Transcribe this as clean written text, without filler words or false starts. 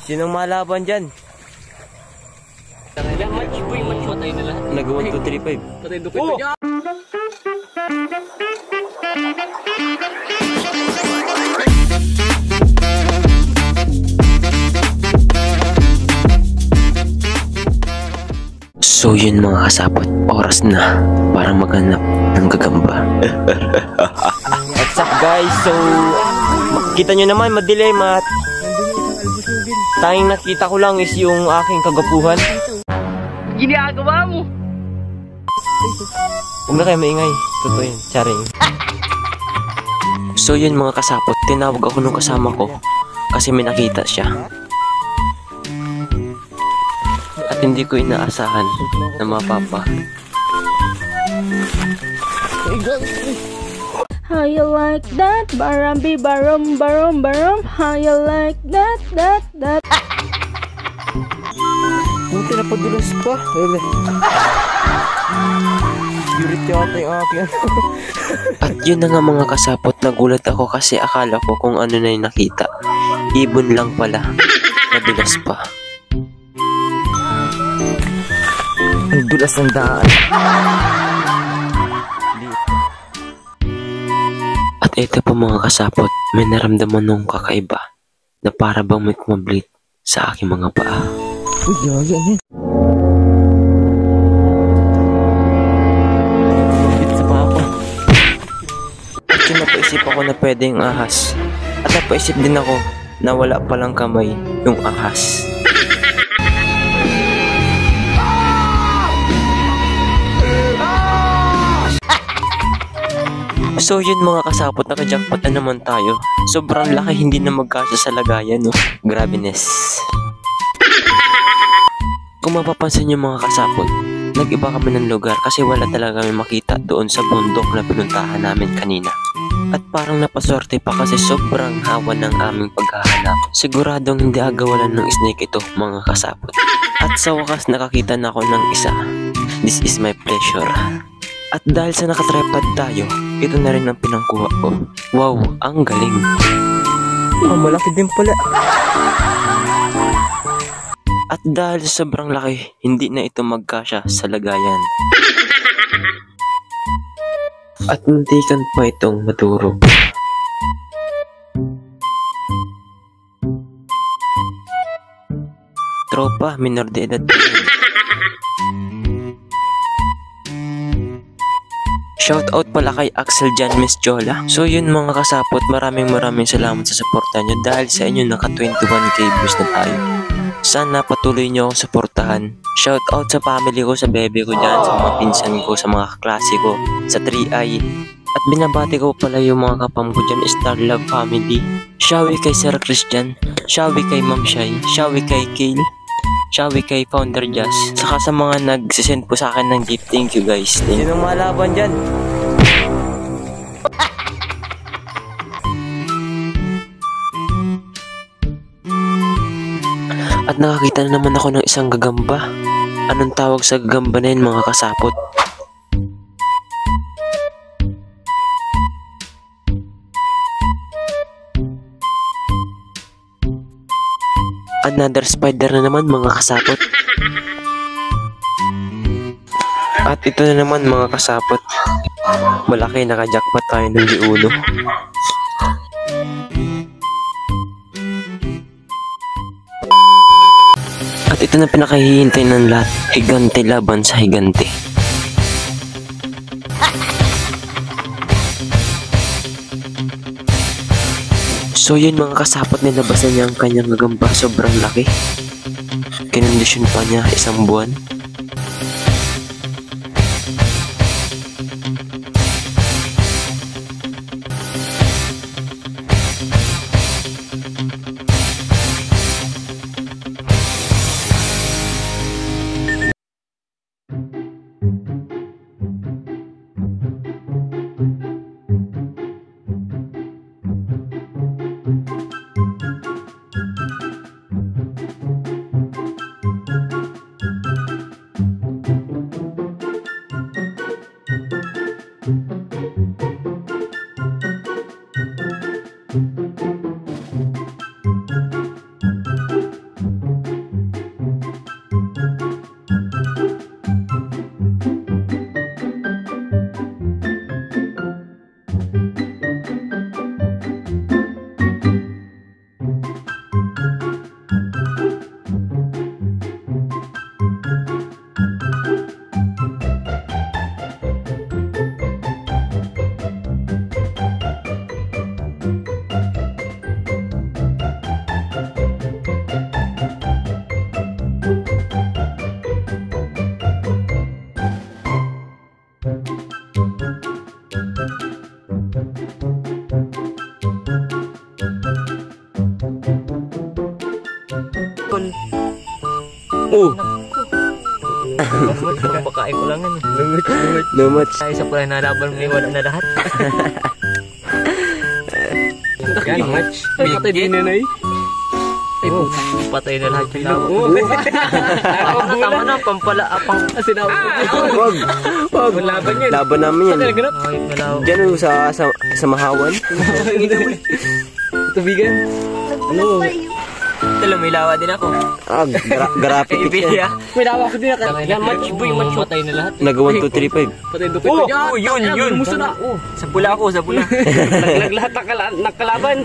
Sinong malaban dyan? Patay na lahat. Nag-1, 2, 3, 5. Patay dupit ko niya. So yun mga kasapot, oras na para maghanap ng gagamba. What's up guys? So, makikita nyo naman madilim at tanging nakita ko lang is yung aking kagapuhan. Ginagawa mo! Huwag na kayo maingay. Totoo yun. Charing. So yun mga kasapot, tinawag ako nung kasama ko kasi may nakita siya. At hindi ko inaasahan na mapapa. How you like that? Barambi barom barom barom. How you like that? That. Buti na padulas pa. Spirit yata yung akin. At yun na nga mga kasapot, nagulat ako kasi akala ko kung ano na yung nakita. Ibon lang pala. Madulas pa. Ang dulas ng daan. At ito po mga kasapot, may naramdaman nung kakaiba na para bang may kumablit sa aking mga paa. Uy, yaya yan. Bit sa paa ko. At yun napaisip ako na pwedeng ahas. At napaisip din ako na wala palang kamay yung ahas. So yun mga kasapot, naka-jackpot na naman tayo. Sobrang laki, hindi na magkasya sa lagayan, no? Grabeness. Kung mapapansin nyo mga kasapot, nag-iba kami ng lugar kasi wala talaga kami makita doon sa bundok na pinuntahan namin kanina. At parang napaswerte pa kasi sobrang hawa ng aming paghahanap. Siguradong hindi agawalan ng snake ito mga kasapot. At sa wakas nakakita na ako ng isa. This is my pleasure. At dahil sa nakatrepad tayo, ito na rin ang pinangkuha ko. Wow, ang galing. Malaki din pala. At dahil sa sobrang laki, hindi na ito magkasya sa lagayan. At muntikan pa itong madurog. Tropa, minor de edad. Shoutout pala kay Axel Jan Miss Jola. So yun mga kasapot, maraming salamat sa suporta nyo. Dahil sa inyo naka 21k views na tayo. Sana patuloy nyo akong suportahan. Shoutout sa family ko, sa bebe ko dyan, sa mga pinsan ko, sa mga kaklase ko, sa 3i. At binabati ko pala yung mga kapam ko dyan, Star Love Family. Shawi kay Sir Christian, shawi kay Ma'am Shai, shawi kay Kale, shawi kay Founder Jazz, saka sa mga nagsisend po sa akin ng gift. Thank you guys. Sinong malaban dyan? At nakakita na naman ako ng isang gagamba. Anong tawag sa gagamba na yun mga kasapot? Another spider na naman mga kasapot. At ito na naman mga kasapot. Malaki, naka-jackpot tayo ng liuno. At ito na pinakahihintay ng lahat. Higante laban sa higante. So yun mga kasapot, nilabasan niya ang kanyang gagamba. Sobrang laki. Kinondisyon pa niya 1 buwan. Oh, Pakain ko lang yan. lumot. Ay, isa pala nalaban mo wala na lahat. Yan, match. Patay din na eh. Ay, patay na lahat yung laban. Tama na, pampala, sinawag. Wag. Laban yan. Laban namin yan. Ay, nalaw. Diyan oh, sa mahawan. Tubigan. Ano? Tala, may lawa din ako. Ah, graphic yan. May lawa ko din ako. Yan, match boy, match. Patay na lahat. Nag 1, 2, 3, 5. Patay dupit ko dyan. Yun. Musa na. Sa pula ako, sa pula. Naglag lahat nakalaban.